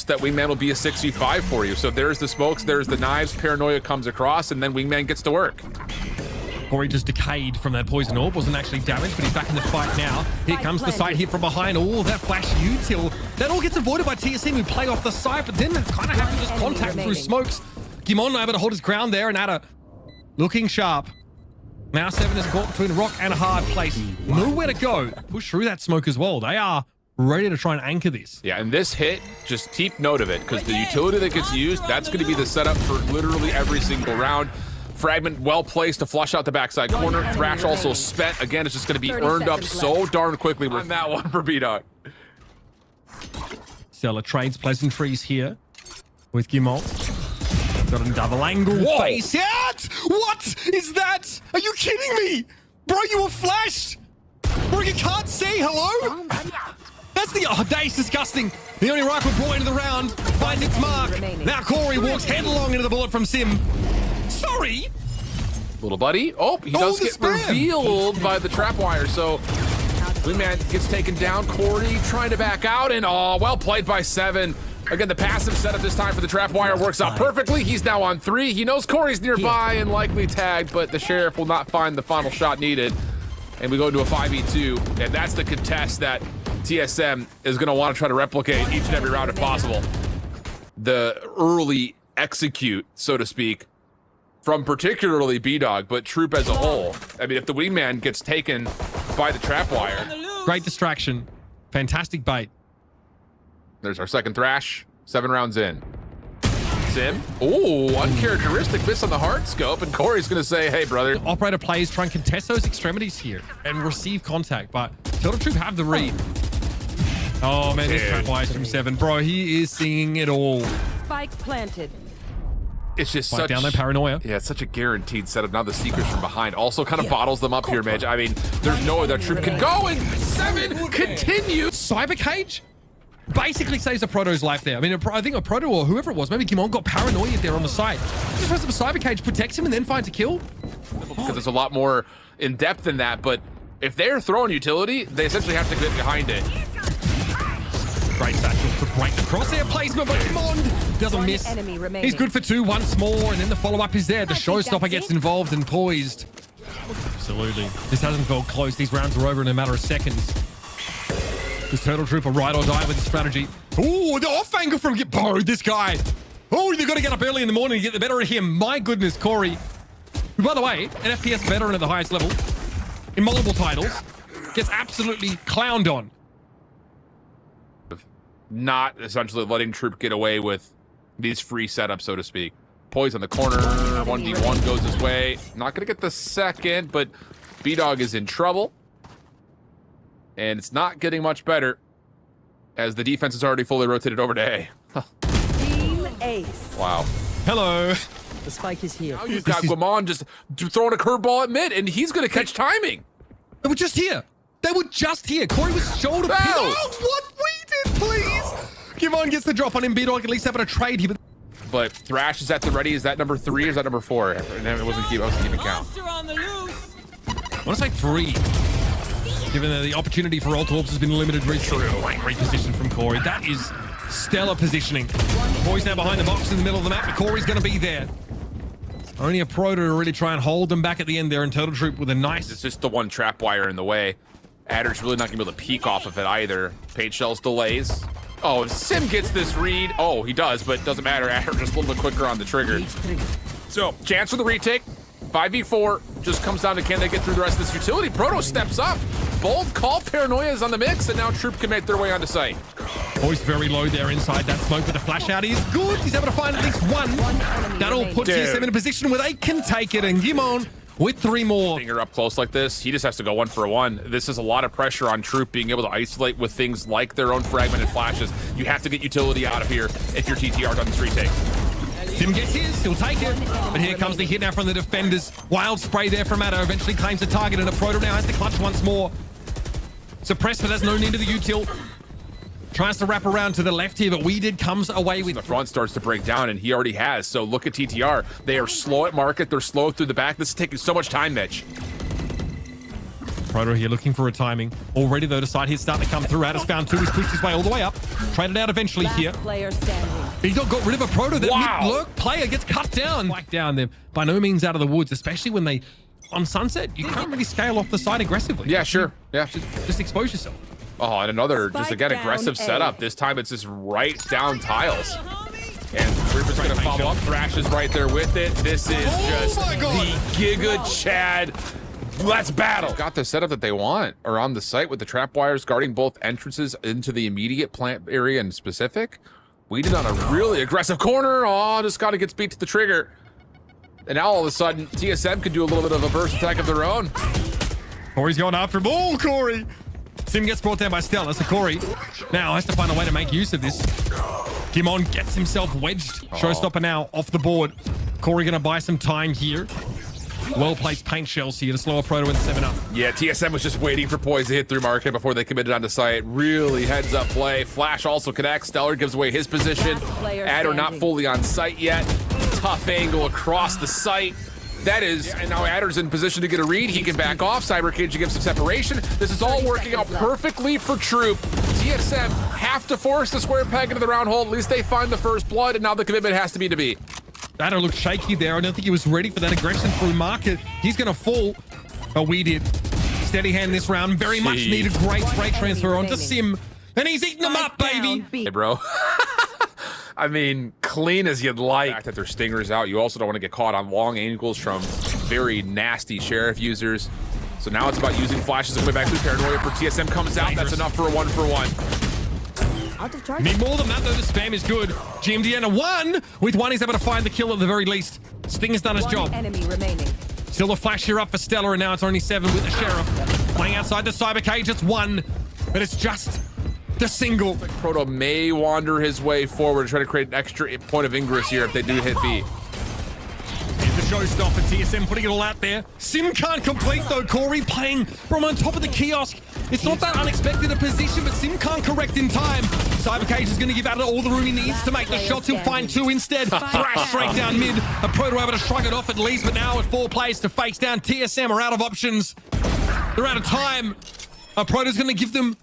that Wingman will be a 6v5 for you. So there's the smokes, there's the knives, Paranoia comes across, and then Wingman gets to work. Corey just decayed from that poison orb, wasn't actually damaged, but he's back in the fight now. Here comes the side hit from behind. Oh, that flash util. That all gets avoided by TSM, who play off the side, but then kind of have to just contact through smokes. Gimon able to hold his ground there, and Ada looking sharp. Now 7 is caught between rock and a hard place. Nowhere to go. Push through that smoke as well. They are ready to try and anchor this. Yeah, and this hit, just keep note of it, because the utility that gets used, that's going to be the setup for literally every single round. Fragment well placed to flush out the backside corner. Thrash also spent. Again, it's just going to be earned up so darn quickly on that one for B-Dog. Stella trades pleasantries here with Gimon. Got a double angle. Whoa. Face out! What is that? Are you kidding me? Bro, you were flashed! Bro, you can't see, hello? That's the, oh, that is disgusting. The only rifle brought into the round finds its mark. Now Corey walks headlong into the bullet from Sim. Sorry? Little buddy. Oh, he does get revealed by the trap wire, so Wingman gets taken down. Corey trying to back out, and oh, well played by 7. Again, the passive setup this time for the trap wire works out perfectly. He's now on 3. He knows Corey's nearby and likely tagged, but the Sheriff will not find the final shot needed. And we go into a 5v2, and that's the contest that TSM is going to want to try to replicate each and every round if possible. The early execute, so to speak, from particularly B-Dog, but Troop as a whole. I mean, if the Wingman gets taken by the trap wire. Great distraction. Fantastic bait. There's our second Thrash, 7 rounds in. Sim, oh, uncharacteristic miss on the hard scope, and Corey's gonna say, hey, brother. Operator players try and contest those extremities here and receive contact, but Turtle Troop have the read. Oh man, this trap wires from 7. Bro, he is seeing it all. Spike planted. It's just Spike such down there, Paranoia. Yeah, it's such a guaranteed setup. Now the secrets from behind also kind of bottles them up here, Midge. I mean, there's no other Troop can go, and 7 continues. Cyber Cage basically saves a Proto's life there. I mean, I think a Proto or whoever it was, maybe Gimon got Paranoia there on the side. Just runs up a Cyber Cage, protects him, and then finds a kill. Because it's a lot more in depth than that, but if they're throwing utility, they essentially have to get behind it. Great satchel to break the crosshair placement, but Gimon doesn't miss. He's good for 2 once more, and then the follow-up is there. The showstopper gets involved and poised. Absolutely. This hasn't felt close. These rounds are over in a matter of seconds. This Turtle Trooper ride or die with the strategy. Oh, the off angle from Bro, this guy. Oh, you've got to get up early in the morning to get the better of him. My goodness, Corey. Who, by the way, an FPS veteran at the highest level in multiple titles, gets absolutely clowned on. Not essentially letting Troop get away with these free setups, so to speak. Poise on the corner, 1v1 goes his way. Not gonna get the second, but B-Dog is in trouble. And it's not getting much better as the defense is already fully rotated over to A. Team Ace. Wow. Hello. The spike is here. Now you've got Guamon just throwing a curveball at mid, and he's gonna catch timing. They were just here. They were just here. Corey was shoulder. Oh, what we did, please. Gimon gets the drop on him. B-Dog at least having a trade here. But Thrash is at the ready. Is that number 3 or is that number 4? And I wasn't keeping count. I want to say 3. Given that the opportunity for ult orbs has been limited recently. Great position from Corey. That is stellar positioning. Corey's now behind the box in the middle of the map, but Corey's going to be there. Only a Proto to really try and hold them back at the end there, and Turtle Troop with a nice... It's just the one trap wire in the way. Adder's really not going to be able to peek off of it either. Page Shells delays. Oh, if Sim gets this read. Oh, he does, but it doesn't matter. Adder just a little bit quicker on the trigger. So, chance for the retake. 5v4 just comes down to can they get through the rest of this utility. Proto steps up. Bold call, Paranoia is on the mix, and now Troop can make their way onto site. Voice very low there inside that smoke, but the flash out is good. He's able to find at least one. That'll put TSM in a position where they can take it, and Gimon with 3 more. Finger up close like this, he just has to go 1 for 1. This is a lot of pressure on Troop being able to isolate with things like their own fragmented flashes. You have to get utility out of here if your TTR on this retake. Sim gets his, he'll take it. But here comes the hit now from the defenders. Wild spray there from Addo, eventually claims the target, and a Proto now has to clutch once more. Suppressed, but has no need of the util. Tries to wrap around to the left here, but Weeded comes away with... The front starts to break down, and he already has. So look at TTR. They are slow at market. They're slow through the back. This is taking so much time, Mitch. Proto here looking for a timing. Already though, the side hit's starting to come through. Adder's found two. He's pushed his way all the way up. Traded out eventually here. Player standing. Big Dog got rid of a Proto. That Wow. mid-lurk player gets cut down. Like down there. By no means out of the woods, especially when they, on Sunset, you can't really scale off the side aggressively. Yeah, sure. Yeah. Just expose yourself. Oh, and another, just Spike again, down aggressive A. setup. This time it's just right down tiles. And Reaper's going to follow up. Thrash is right there with it. This is just my God. the Giga Chad. Let's battle. Got the setup that they want around the site with the trap wires guarding both entrances into the immediate plant area in specific. We did on a really aggressive corner. Oh, just got to get beat to the trigger. And now all of a sudden, TSM could do a little bit of a burst attack of their own. Corey's going after him. Oh, Corey. Sim gets brought down by Stella. So Corey now has to find a way to make use of this. Gimon gets himself wedged. Showstopper now off the board. Corey going to buy some time here. Well-placed paint shells here to slow a Proto and 7 up. Yeah, TSM was just waiting for Poise to hit through market before they committed onto site. Really heads up play. Flash also connects. Stellar gives away his position. Adder not fully on site yet. Tough angle across the site. That is, and now Adder's in position to get a read. He can back off. Cyber Cage to give some separation. This is all working out perfectly for Troop. TSM have to force the square peg into the round hole. At least they find the first blood, and now the commitment has to be to B. Adder looked shaky there. I don't think he was ready for that aggression through market. He's going to fall, but we did. Steady hand this round. Very much needed. Great spray transfer onto Sim. And he's eating them up, baby. Hey, bro. I mean, clean as you'd like. The fact that their stingers out, you also don't want to get caught on long angles from very nasty Sheriff users. So now it's about using flashes to play back through Paranoia for TSM comes out. That's enough for a 1-for-1. Need more than that, though. The spam is good. GMDN a 1. With 1, he's able to find the kill at the very least. Stinger's done his job. Enemy remaining. Still a flash here up for Stellar, and now it's only 7 with the Sheriff. Playing outside the Cyber Cage, it's 1. But it's just the single. Proto may wander his way forward to try to create an extra point of ingress here if they do hit B. Here's the showstopper. TSM putting it all out there. Sim can't complete, though. Corey playing from on top of the kiosk. It's not that unexpected a position, but Sim can't correct in time. Cyber Cage is going to give out all the room he needs to make the shots. He'll find 2 instead. Thrash straight down mid. A Proto able to shrug it off at least, but now with 4 plays to face down, TSM are out of options. They're out of time. A Proto's going to give them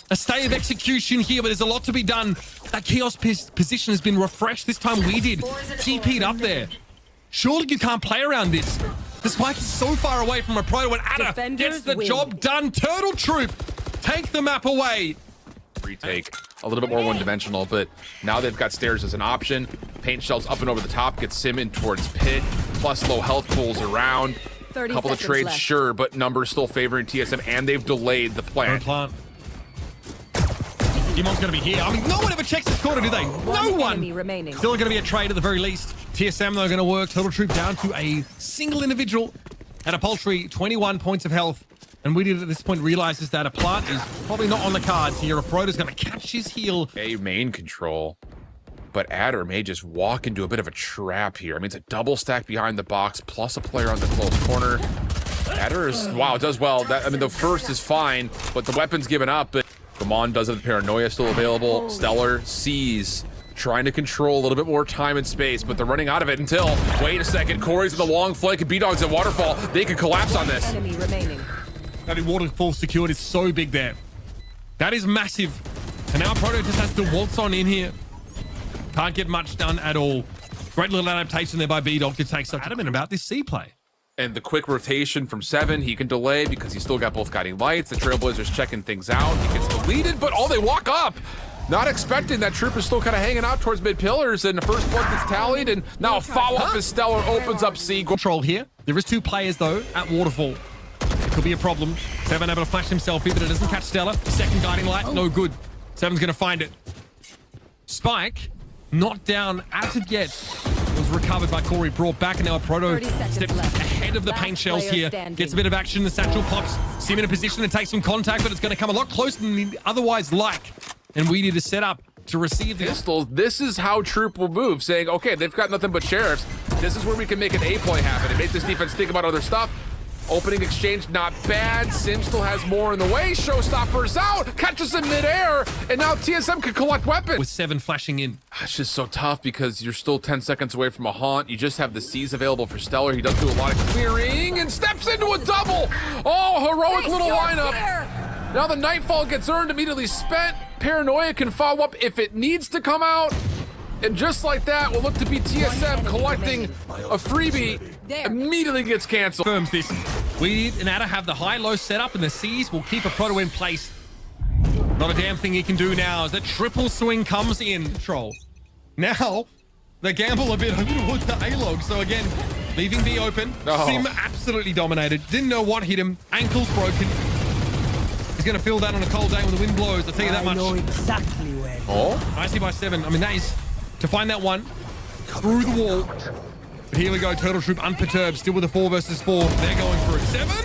a stay of execution here, but there's a lot to be done. That kiosk position has been refreshed. This time we did. TP'd up there. Surely you can't play around this. The spike is so far away from a Proto, and Adder gets the job done. Turtle Troop take the map away. Retake a little bit more one-dimensional, but now they've got stairs as an option. Paint shells up and over the top, gets Sim in towards pit, plus low health pulls around. 30 Couple of trades, left. sure, but numbers still favoring TSM, and they've delayed the No plan. plant. Gimon's going to be here. I mean, no one ever checks this corner, do they? No one. Enemy remaining. Still going to be a trade at the very least. TSM, though, going to work. Total Troop down to a single individual at a paltry 21 points of health. And we did at this point realizes that a plant is probably not on the cards here. A Proto's going to catch his heel. A main control, but Adder may just walk into a bit of a trap here. I mean, it's a double stack behind the box, plus a player on the close corner. Adder is, wow, does well. That, I mean, the first is fine, but the weapon's given up. But Gamon does have the Paranoia still available. Stellar sees, trying to control a little bit more time and space, but they're running out of it until, wait a second, Corey's with the long flank and B-Dog's at Waterfall. They could collapse on this. Enemy remaining. That waterfall secured is so big there. That is massive. And now Proto just has to waltz on in here. Can't get much done at all. Great little adaptation there by B-Dog to take such adamant about this C play. And the quick rotation from 7, he can delay because he's still got both guiding lights. The Trailblazers checking things out. He gets deleted, but they walk up. Not expecting that Troop is still kind of hanging out towards mid pillars, and the first blood gets tallied, and now a follow-up as Stellar opens up C. Control here. There is 2 players, though, at Waterfall. It could be a problem. 7 able to flash himself in, but it doesn't catch Stellar. Second guiding light, no good. 7's going to find it. Spike, not down as of yet, was recovered by Corey, brought back, and now a Proto steps ahead of the paint shells here. Gets a bit of action, the satchel pops. Sim in a position to take some contact, but it's going to come a lot closer than he'd otherwise like. And we need to set up to receive this. Pistols, this is how Troop will move, saying, okay, they've got nothing but Sheriffs. This is where we can make an A play happen and make this defense think about other stuff. Opening exchange, not bad. Sim still has more in the way. Showstopper's out, catches in midair, and now TSM can collect weapons. With 7 flashing in. It's just so tough because you're still 10 seconds away from a haunt. You just have the C's available for Stellar. He does do a lot of clearing and steps into a double. Oh, heroic little lineup. Now the Nightfall gets earned, immediately spent. Paranoia can follow up if it needs to come out. And just like that, will look to be TSM collecting a freebie. Immediately gets canceled. Confirms this. We and Ada have the high-low setup, and the C's will keep a Proto in place. Not a damn thing he can do now as the triple swing comes in. Troll. Now, they gamble a bit over towards the A-log. So again, leaving B open. Oh. Sim absolutely dominated. Didn't know what hit him. Ankle's broken. He's going to feel that on a cold day when the wind blows. I'll tell you that much. I know exactly where. Oh, I see by 7. I mean, that is to find that one through the wall. But here we go. Turtle Troop unperturbed. Still with a 4 versus 4. They're going for it. 7.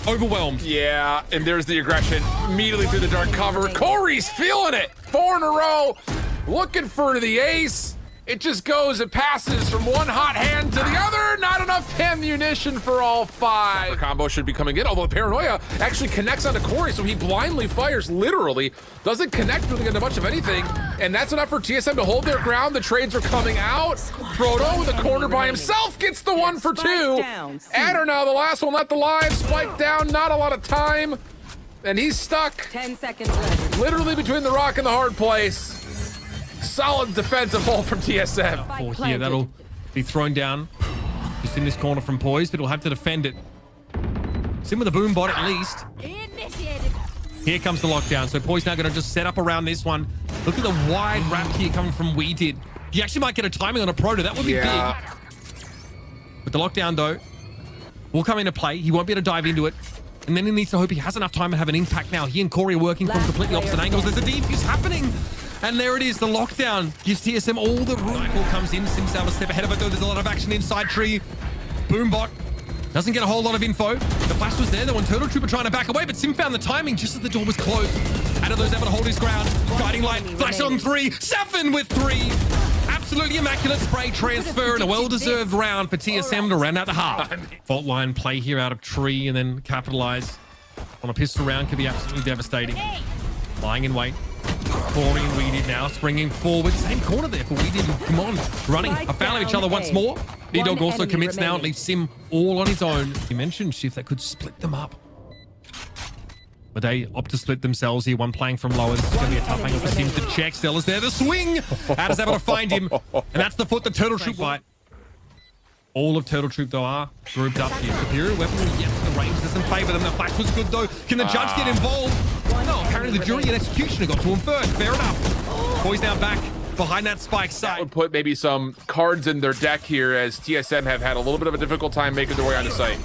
Overwhelmed. yeah, and there's the aggression immediately through the dark cover. Corey's feeling it. 4 in a row, looking for the ace. It just goes and passes from one hot hand to the other. Not enough ammunition for all 5. The combo should be coming in, although Paranoia actually connects onto Corey, so he blindly fires, literally. Doesn't connect really into much of anything. And that's enough for TSM to hold their ground. The trades are coming out. Proto with a corner by himself gets the 1 for 2. Adder now the last one, let the line spike down. Not a lot of time. And he's stuck. 10 seconds left. Literally between the rock and the hard place. Solid defensive hold from TSM. Or here, that'll be thrown down. Just in this corner from Poise, but he'll have to defend it. Sim with a boom bot at least. Here comes the lockdown. So Poise now going to just set up around this one. Look at the wide wrap here coming from We Did. He actually might get a timing on a Proto. That would be big. With the lockdown, though, will come into play. He won't be able to dive into it. And then he needs to hope he has enough time to have an impact now. He and Corey are working from completely opposite angles. There's a defuse happening. And there it is. The lockdown gives TSM all the room. Nightfall comes in. Sim's able to step ahead of it, though. There's a lot of action inside tree. Boombot doesn't get a whole lot of info. The flash was there, though, when Turtle Trooper trying to back away, but Sim found the timing just as the door was closed. Adder's able to hold his ground. Guiding light. Flash on 3. 7 with 3. Absolutely immaculate spray transfer and a well-deserved round for TSM to round out the half. Fault line play here out of tree and then capitalize on a pistol round could be absolutely devastating. Lying in wait. Corey and We Did now springing forward. Same corner there for We Did. Come on. Running afoul of each other once more. B-Dog also commits now and leaves Sim all on his own. You mentioned, Shift, that could split them up. But they opt to split themselves here. One playing from lower. This is going to be a tough angle for Sim to check. Stella's there. The swing. Adder's able to find him. And that's the foot the Turtle Troop fight. All of Turtle Troop, though, are grouped up here. Superior weapon, yes, the range doesn't favor them. The flash was good, though. Can the judge get involved? No, apparently the jury and executioner got to him first. Fair enough. Boys now back behind that spike side. That would put maybe some cards in their deck here as TSM have had a little bit of a difficult time making their way onto site.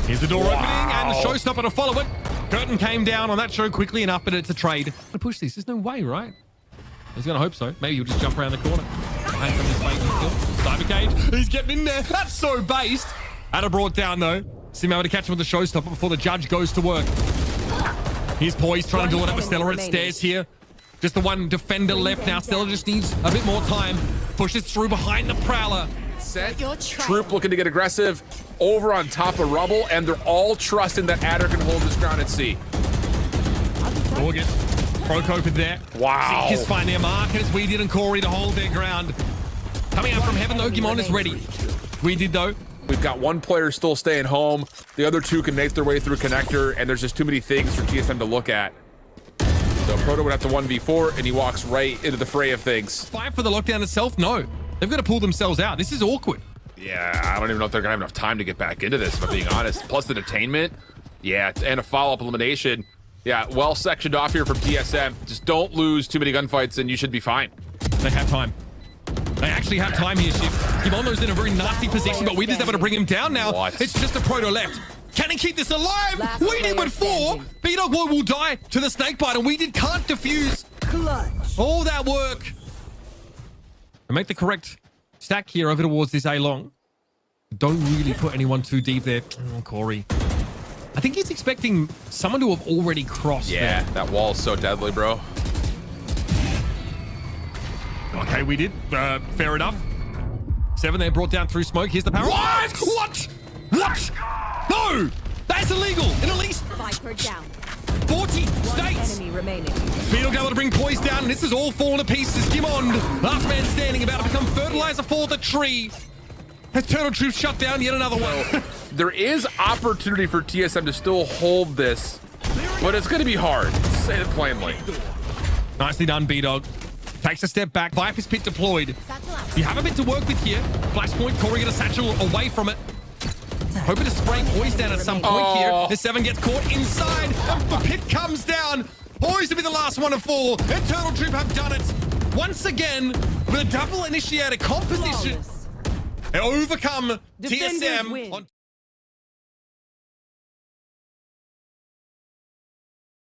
Here's the door opening and the showstopper to follow it. Curtain came down on that show quickly enough, but it's a trade. To push this, there's no way, right? I was going to hope so. Maybe he'll just jump around the corner. Behind from his flanking kill. Cyber cage. He's getting in there. That's so based. Adder brought down, though. Sim able to catch him with the showstopper before the judge goes to work. Here's Poise trying to do it up with Stellar at stairs here. Just the one defender left now. Stellar just needs a bit more time. Pushes through behind the Prowler. Set. Troop looking to get aggressive over on top of Rubble, and they're all trusting that Adder can hold his ground at C. Morgan. Procope is there. Wow. His find their mark, and it's We Did and Corey to hold their ground. Coming out from heaven, though, Gimon is ready. We Did, though. We've got one player still staying home. The other two can make their way through connector, and there's just too many things for TSM to look at. So Proto would have to 1v4, and he walks right into the fray of things. Fight for the lockdown itself? No. They've got to pull themselves out. This is awkward. Yeah, I don't even know if they're going to have enough time to get back into this, if I'm being honest. Plus the detainment. Yeah, and a follow-up elimination. Yeah, well sectioned off here from TSM. Just don't lose too many gunfights, and you should be fine. They have time. They actually have time here, Shift. Gimono's in a very nasty position, but we just able to bring him down now. What? It's just a Proto left. Can he keep this alive? We Did with 4. B-Dog will die to the snakebite, and We Did can't defuse. Clutch. All that work. And make the correct stack here over towards this A-long. Don't really put anyone too deep there. Oh, Corey. I think he's expecting someone to have already crossed Yeah, there. that wall's so deadly, bro. Okay, We Did. Fair enough. 7 there brought down through smoke. Here's the power. What? What? No! That's illegal in at least Viper down. 40 One states. enemy remaining. Beetle able to bring Poise down, and this is all falling to pieces. Gimond, last man standing, about to become fertilizer for the tree. Has Turtle Troop shut down yet another one? There is opportunity for TSM to still hold this, but it's going to be hard. Let's say it plainly. Nicely done, B-Dog. Takes a step back. Viper's Pit deployed. You have a bit to work with here. Flashpoint, Corey get a satchel away from it. Hoping to spray Poise down at some point here. The 7 gets caught inside, and the Pit comes down. Poise to be the last one to fall, and Turtle Troop have done it. Once again, with a double initiator composition. Flawless. They overcome Defenders TSM win. on